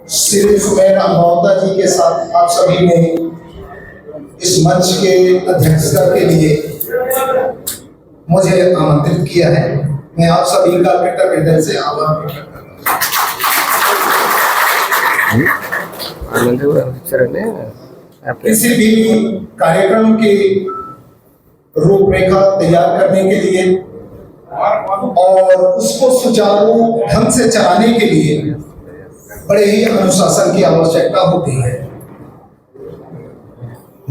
श्री सुमेर अम्बावता जी के साथ आप सभी ने इस मंच के अध्यक्षता के लिए मुझे आमंत्रित किया है। मैं आप सभी का कृतज्ञ हृदय से आभार प्रकट करता हूँ। किसी भी कार्यक्रम की रूपरेखा तैयार करने के लिए और उसको सुचारू ढंग से चलाने के लिए बड़े ही अनुशासन की आवश्यकता होती है।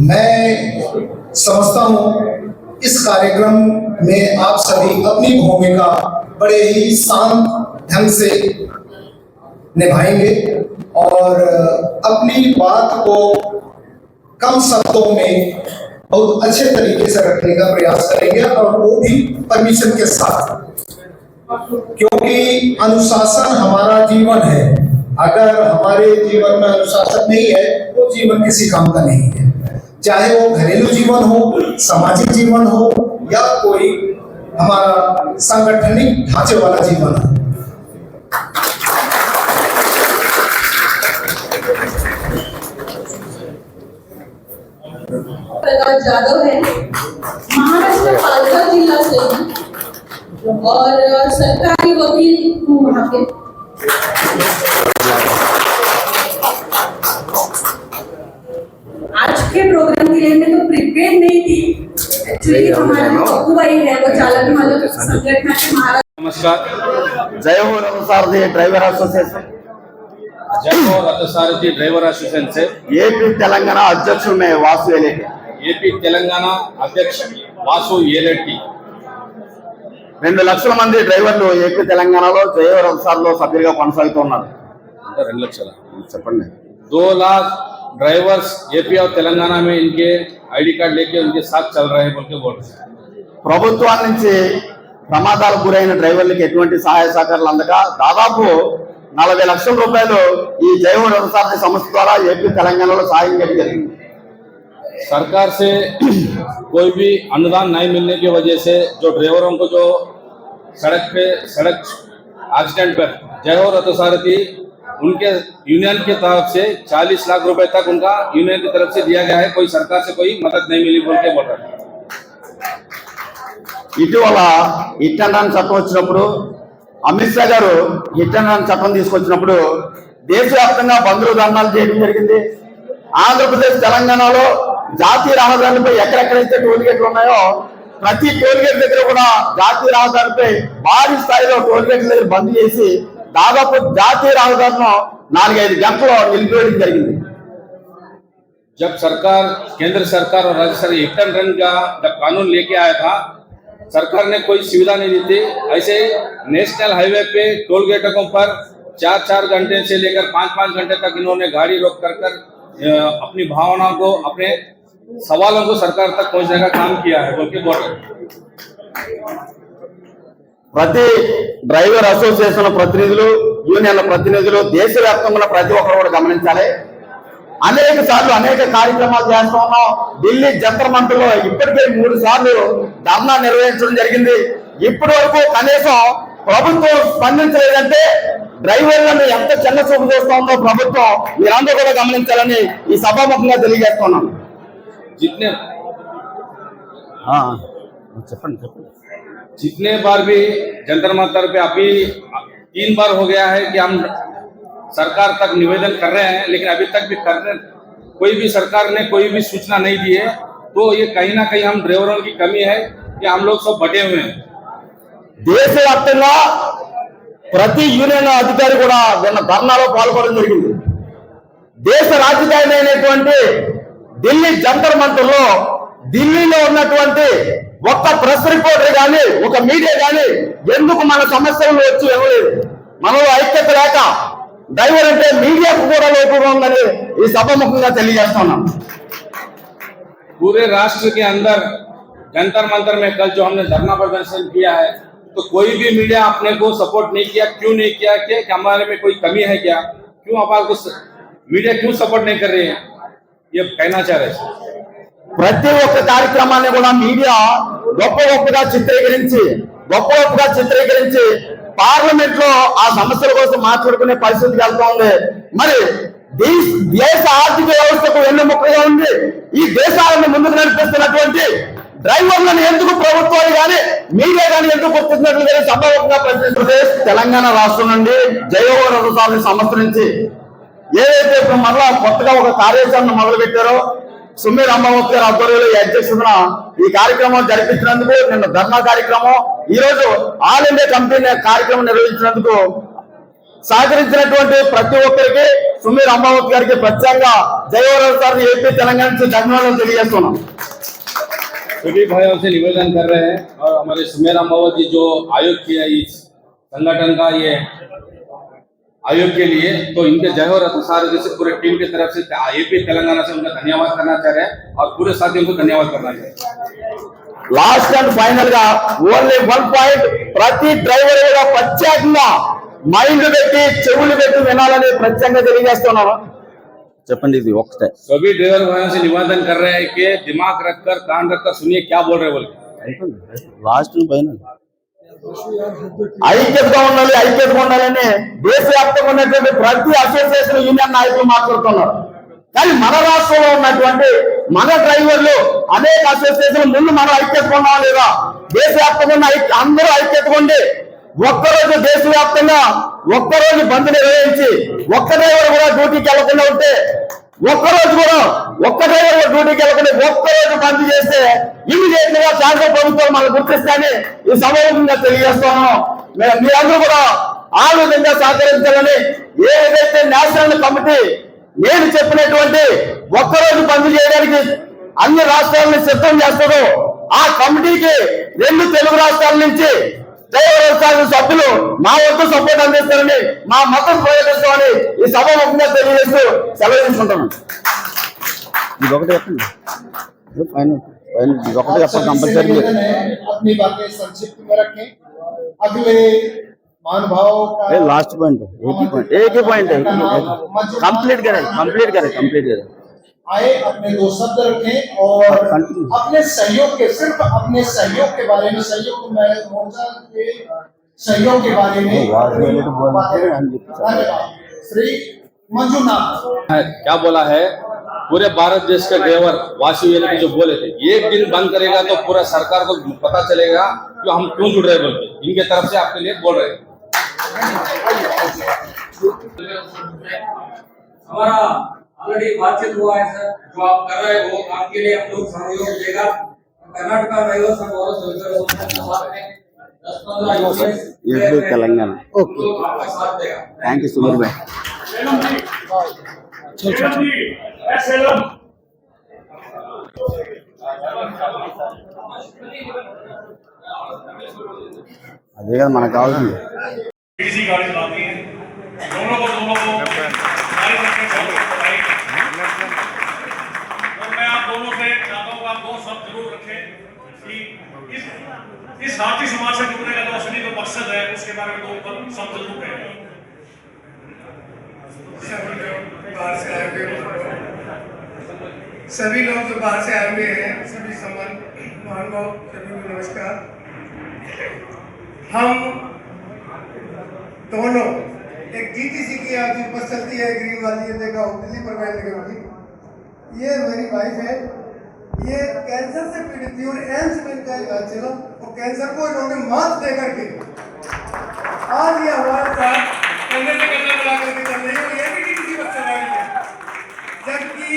मैं समझता हूं इस कार्यक्रम में आप सभी अपनी भूमिका बड़े ही शांत ढंग से निभाएंगे और अपनी बात को कम शब्दों में बहुत अच्छे तरीके से रखने का प्रयास करेंगे और वो भी परमिशन के साथ, क्योंकि अनुशासन हमारा जीवन है। अगर हमारे जीवन में अनुशासन नहीं है तो जीवन किसी काम का नहीं है, चाहे वो घरेलू जीवन हो, सामाजिक जीवन हो या कोई हमारा सांगठनिक ढांचे वाला जीवन हो। प्रकाश यादव है, महाराष्ट्र पालघर जिला से और सरकारी वकील हूँ वहाँ पे। आज के प्रोग्राम के लिए मैं तो प्रिपेयर नहीं थी। एक्चुअली हमारा जो भाई है वो चालक मालक संगठन के महाराष्ट्र। नमस्कार। जय हो रथसारथी ड्राइवर एसोसिएशन। जय हो रथसारथी ड्राइवर एसोसिएशन से ఏపీ తెలంగాణ అధ్యక్షుడు మే వాసు ఏలేటి। ఏపీ తెలంగాణ అధ్యక్ష వాసు ఏలేటి। 2 లక్షల మంది డ్రైవర్లు ఏపీ తెలంగాణలో జయ హో రథసారథిలో సభ్యులుగా కొనసాగుతున్నారు। 2 లక్షల చెప్పండి। 2 लाख ड्राइवर्स एपी और तेलंगाना में इनके आईडी कार्ड लेके उनके साथ चल रहे हैं बोल के बोल रहे हैं। ప్రభుత్వం నుంచి ప్రమాదాలకు గురైన డ్రైవర్లకు ఎటువంటి సహాయ సహకారాలు అందక దాదాపు 40 లక్షల రూపాయలు ఈ జయ హో రథసారథి సంస్థ ద్వారా ఏపీ తెలంగాణలో సాయం జరిగింది। सरकार से कोई भी अनुदान नहीं मिलने की वजह से जो ड्राइवरों को जो सड़क एक्सीडेंट पर जय हो रथसारथी उनके यूनियन की तरफ से 40 लाख रुपए तक उनका यूनियन की तरफ से दिया गया है। कोई सरकार से कोई मदद नहीं मिली बोल के बोल रहे हैं। ఇటీవల హిట్ అండ్ రన్ చట్టం వచ్చినప్పుడు అమిత్ షా గారు హిట్ అండ్ రన్ చట్టం తీసుకొచ్చినప్పుడు దేశవ్యాప్తంగా బంధువులు ధర్నాలు చేయడం జరిగింది। ఆంధ్రప్రదేశ్ తెలంగాణలో జాతీయ రహదారులపై ఎక్కడెక్కడైతే టోల్ గేట్లు ఉన్నాయో ప్రతి టోల్ గేట్ దగ్గర కూడా జాతీయ రహదారిపై భారీ స్థాయిలో టోల్ గేట్ల దగ్గర బంద్ చేసి దాదాపు జాతీయ రహదారులను 4-5 గంటలు నిలిపివేయడం జరిగింది। जब सरकार केंद्र सरकार और राज्य सरकार हिट एंड रन का जब कानून लेके आया था, सरकार ने कोई सुविधा नहीं दी थी। ऐसे नेशनल हाईवे पे टोल गेटों पर 4-4 घंटे से लेकर 5-5 घंटे तक इन्होंने गाड़ी रोक कर अपनी भावनाओं को, अपने सवालों को सरकार तक पहुंचने का काम किया है बोल के बोल रहे हैं। ప్రతి డ్రైవర్ అసోసియేషన్ ప్రతినిధులు, యూనియన్ల ప్రతినిధులు, దేశవ్యాప్తంగా ప్రతి ఒక్కరు కూడా గమనించాలి। అనేక సార్లు అనేక కార్యక్రమాలు చేస్తా ఉన్నాం। ఢిల్లీ జంతర్ మంటర్లో ఇప్పటికే 3 సార్లు ధర్నా నిర్వహించడం జరిగింది। ఇప్పటి వరకు కనీసం ప్రభుత్వం స్పందించలేదంటే డ్రైవర్లను ఎంత చిన్న చూపు చూస్తా ఉందో ప్రభుత్వం మీరందరూ కూడా గమనించాలని ఈ సభాముఖంగా తెలియజేస్తున్నాను। చెప్పండి। जितने बार भी जंतर मंतर पे अभी 3 बार हो गया है कि हम सरकार तक निवेदन कर रहे हैं, लेकिन अभी तक भी कोई भी सरकार ने कोई भी सूचना नहीं दी है। तो ये कहीं ना कहीं हम ड्राइवरों की कमी है कि हम लोग सब बटे हुए हैं। దేశవ్యాప్తంగా ప్రతి యూనియన్ అధికారి కూడా నిన్న ధర్నాలో పాల్గొనడం జరిగింది। దేశ రాజధాని అయినటువంటి ఢిల్లీ జంతర్ మంటర్లో ఢిల్లీలో ఉన్నటువంటి ఒక్క ప్రెస్ రిపోర్టర్ కానీ ఒక మీడియా కానీ ఎందుకు మన సమస్యలను వచ్చి వెళ్ళలేదు? మనలో ఐక్యత లేక డ్రైవర్ అంటే మీడియాకు కూడా లోపం ఉందని ఈ సభాముఖంగా తెలియజేస్తున్నాం। पूरे राष्ट्र के अंदर जंतर मंतर में कल जो हमने धरना प्रदर्शन किया है, तो कोई भी मीडिया अपने को सपोर्ट नहीं किया। क्यों नहीं किया? कि हमारे में कोई कमी है क्या? क्यों आप मीडिया क्यों सपोर्ट नहीं कर रही है? ये कहना चाह रहे हैं। ప్రతి ఒక్క కార్యక్రమాన్ని కూడా మీడియా గొప్పగా చిత్రీకరించి పార్లమెంట్ లో ఆ సమస్యల కోసం మాట్లాడుకునే పరిస్థితికి వెళ్తా ఉంది। మరి దేశ ఆర్థిక వ్యవస్థకు వెన్నెముకగా ఉంది. ఈ దేశాలను ముందుకు నడిపిస్తున్నటువంటి డ్రైవర్లను ఎందుకు ప్రభుత్వాలు కానీ మీడియా కానీ ఎందుకు గుర్తించినట్లు కానీ సంభవంగా ప్రశ్నిస్తుంటే తెలంగాణ రాష్ట్రం నుండి జయహో రథసారథి సంస్థ నుంచి ఏదైతే ఇప్పుడు మరలా కొత్తగా ఒక కార్యాచరణ మొదలు పెట్టారో సుమీర్ అమ్మావతి గారి ఆధ్వర్యంలో ఈ అధ్యక్షతన ఈ కార్యక్రమం జరిపించినందుకు, నిన్న ధర్నా కార్యక్రమం, ఈ రోజు ఆల్ ఇండియా కంపెనీ కార్యక్రమం నిర్వహించినందుకు సహకరించినటువంటి ప్రతి ఒక్కరికి సుమీర్ అమ్మావతి గారికి ప్రత్యేకంగా జయహో రథసారథి ఏపీ తెలంగాణ నుంచి ధన్యవాదాలు తెలియజేస్తున్నాం. सभी भाइयों से निवेदन कर रहे हैं और हमारे सुमेर अम्बावत जी जो आयोग किया इस संगठन का ये आयोग के लिए, तो इनके जय हो रथसारथी से पूरे टीम की तरफ से एपी तेलंगाना से उनका धन्यवाद करना चाह रहे हैं और पूरे साथियों को धन्यवाद करना चाह रहे हैं. లాస్ట్ అండ్ ఫైనల్ గా ఓన్లీ 1 పాయింట్, ప్రతి డ్రైవర్ కూడా ప్రత్యేకంగా మైండ్ పెట్టి చెవులు పెట్టి వినాలని ప్రత్యేకంగా తెలియజేస్తున్నాను. చెప్పండి ఇది ఒకటే. सभी ड्राइवर भाइयों से निवेदन कर रहे हैं कि दिमाग रखकर कान रखकर सुनिए क्या बोल रहे हैं बोल. లాస్ట్ ఫైనల్ ఐక్యతగా ఉండాలని దేశవ్యాప్తంగా ఉన్నటువంటి ప్రతి అసోసియేషన్ యూనియన్ నాయకులు మాట్లాడుతున్నారు. కానీ మన రాష్ట్రంలో ఉన్నటువంటి మన డ్రైవర్లు అనేక అసోసియేషన్ ముందు మనం ఐక్యతగా ఉన్నాం లేదా? దేశవ్యాప్తంగా ఉన్న అందరూ ఐక్యతగా ఉండి ఒక్కరోజు దేశవ్యాప్తంగా ఒక్కరోజు బంద్ నిర్వహించి ఒక్క డ్రైవర్ కూడా డ్యూటీకి వెళ్లకుండా ఉంటే, ఒక్కరోజు కూడా ఒక్క డ్రైవర్ కూడా డ్యూటీకి వెళ్లకుండా ఒక్కరోజు బంద్ చేస్తే ఇమీడియట్ గా కేంద్ర ప్రభుత్వం మనం గుర్తిస్తానని ఈ సమూహంగా తెలియజేస్తాను. మీరందరూ కూడా ఆ విధంగా సహకరించాలని, ఏదైతే నేషనల్ కమిటీ నేను చెప్పినటువంటి ఒక్కరోజు బంద్ చేయడానికి అన్ని రాష్ట్రాలను సిద్ధం చేస్తారో ఆ కమిటీకి 2 తెలుగు రాష్ట్రాల నుంచి డ్రైవర్ సభ్యులు మా వద్ద సపోర్ట్ అందిస్తారని, మా మతం ప్రయోగిస్తామని ఈ సభాముఖంగా తెలియజేస్తూ సెలవు తీసుకుంటున్నాను. ఇదొకటి చెప్పండి, ఇదొకటి చెప్పండి కంపల్సరీ. अपनी बातें संक्षिप्त में रखें. अगले महानुभाव का लास्ट पॉइंट एक ही पॉइंट है, कंप्लीट करें. आए अपने 2 शब्द रखें और अपने सहयोग के, सिर्फ अपने सहयोग के बारे में, सहयोग मोर्चा के सहयोग के बारे में. श्री मंजुनाथ क्या बोला है, पूरे भारत देश के ड्राइवर वासी के जो बोले थे एक दिन बंद करेगा तो पूरा सरकार को पता चलेगा कि हम क्यों जुड़ रहे बोल के, इनके तरफ से आपके लिए बोल रहे हैं. हमारा ऑलरेडी बातचीत हुआ है सर, जो आप कर रहे हो काम के लिए हम लोग सहयोग देगा. कर्नाटक ड्राइवर संघ और तेलंगाना आपका साथ देगा. थैंक यू सुमर भाई. అదే కదా మనకు కావాల్సింది. मैं आप दोनों से चाहता हूँ आप 2 शब्द जरूर रखें कि इस साथी समाज से जुड़ने का जो असली जो मकसद है उसके बारे में 2 शब्द जरूर कहें. सभी लोग जो बाहर से आए हुए हैं, सभी सम्मान महानुभाव, सभी को नमस्कार. हम दोनों एक जीटीसी की आज बस चलती है ग्रीन वाली, ये देखा हो दिल्ली परमानेंट निगम की. ये मेरी वाइफ है, ये कैंसर से पीड़ित थी और एम्स में इनका इलाज चला और कैंसर को इन्होंने मात दे करके आज ये हमारे साथ कंधे से कंधा मिला करके चल रही है. ये भी जीटीसी बस चला रही है, जबकि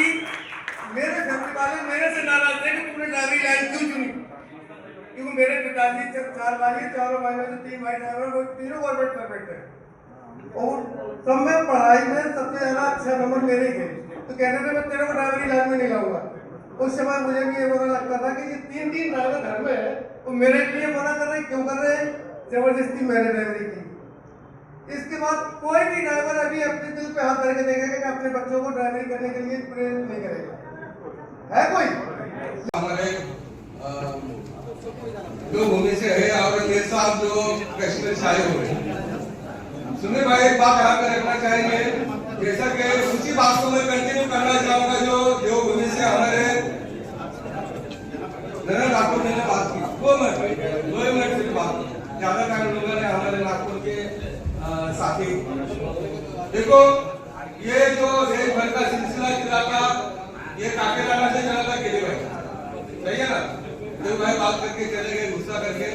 मेरे फैमिली वाले मेरे से नाराज थे कि तुमने ड्राइवरी लाइन क्यों चुनी, क्योंकि मेरे पिताजी जब 4 भाई हैं, 4 भाई में से 3 भाई ड्राइवर, वो तीनों गवर्नमेंट सर्वेंट है और सब में पढ़ाई में सबसे ज्यादा अच्छा नंबर मेरे थे. तो कहते थे मैं तेरे को ड्राइवरी लाइन में नहीं लाऊंगा. उस समय मुझे भी ये बुरा लगता था कि ये 3 ड्राइवर घर में है तो मेरे लिए मना कर रहे, क्यों कर रहे हैं? जबरदस्ती मैंने ड्राइवरी की. इसके बाद कोई भी ड्राइवर अभी अपने दिल पे हाथ धरके देखेगा कि अपने बच्चों को ड्राइवरी करने के लिए प्रेरित नहीं करेगा. है कोई? हमारे जो भूमि से है और ये साथ जो प्रेसिडेंट आए हुए सुने भाई, एक बात ध्यान में रखना चाहिए, जैसा कि उसी बात को मैं कंटिन्यू करना चाहूंगा जो देवभूमि से हमारे नागपुर ने बात की. 2 मिनट की बात, ज्यादा टाइम लोगों ने हमारे नागपुर के साथी. देखो ये जो देश भर का सिलसिला चला था, ये काकीनाडा से चला था केले भाई, सही है ना? जो भाई बात करके चले गए गुस्सा करके,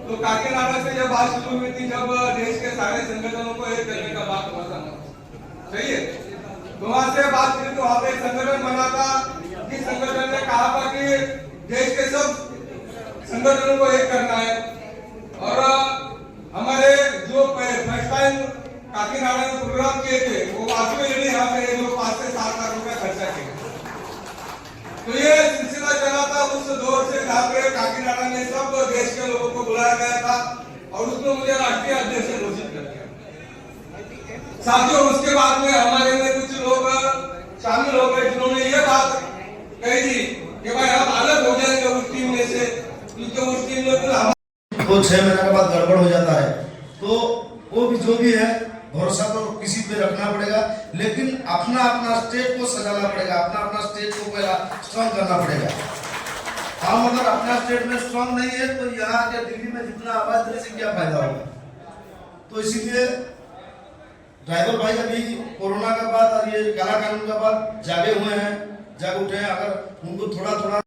तो काकीनाडा से जब बात शुरू हुई थी, जब देश के सारे संगठनों को एक करने का बात हुआ था, सही है? तो वहां से बात करी तो वहां पे एक संगठन बना था, जिस संगठन ने कहा था कि देश के सब संगठनों को एक करना है, और हमारे जो फर्स्ट टाइम काकीनाडा में प्रोग्राम किए थे, वो वास्तव में यहाँ पे जो 5 से 7 लाख रुपए खर्चा किए। तो ये सिलसिला चला था उस दौर से, जहाँ पे काकीनाडा में सब देश के लोगों को बुलाया गया था, और उसमें मुझे राष्ट्रीय अध्यक्ष घोषित कर दिया। साथियों, उसके बाद में हमारे में कुछ लोग शामिल हो गए, जिन्होंने ये बात कही थी कि भाई हम अलग हो जाएंगे उस टीम में से, क्योंकि उस टीम में तो 6 महीने के बाद गड़बड़ हो जाता है। तो वो भी जो भी है, भरोसा तो किसी पे रखना पड़ेगा, लेकिन अपना अपना स्टेट को सजाना पड़ेगा, अपना अपना स्टेट को पहला स्ट्रॉन्ग करना पड़ेगा। हम अगर अपना स्टेट में स्ट्रॉन्ग नहीं है, तो यहाँ के दिल्ली में जितना आवाज देने से क्या फायदा होगा। तो इसीलिए ड्राइवर भाई अभी कोरोना के बाद और ये काला कानून के बाद जागे हुए हैं, जाग उठे हैं। अगर उनको थोड़ा थोड़ा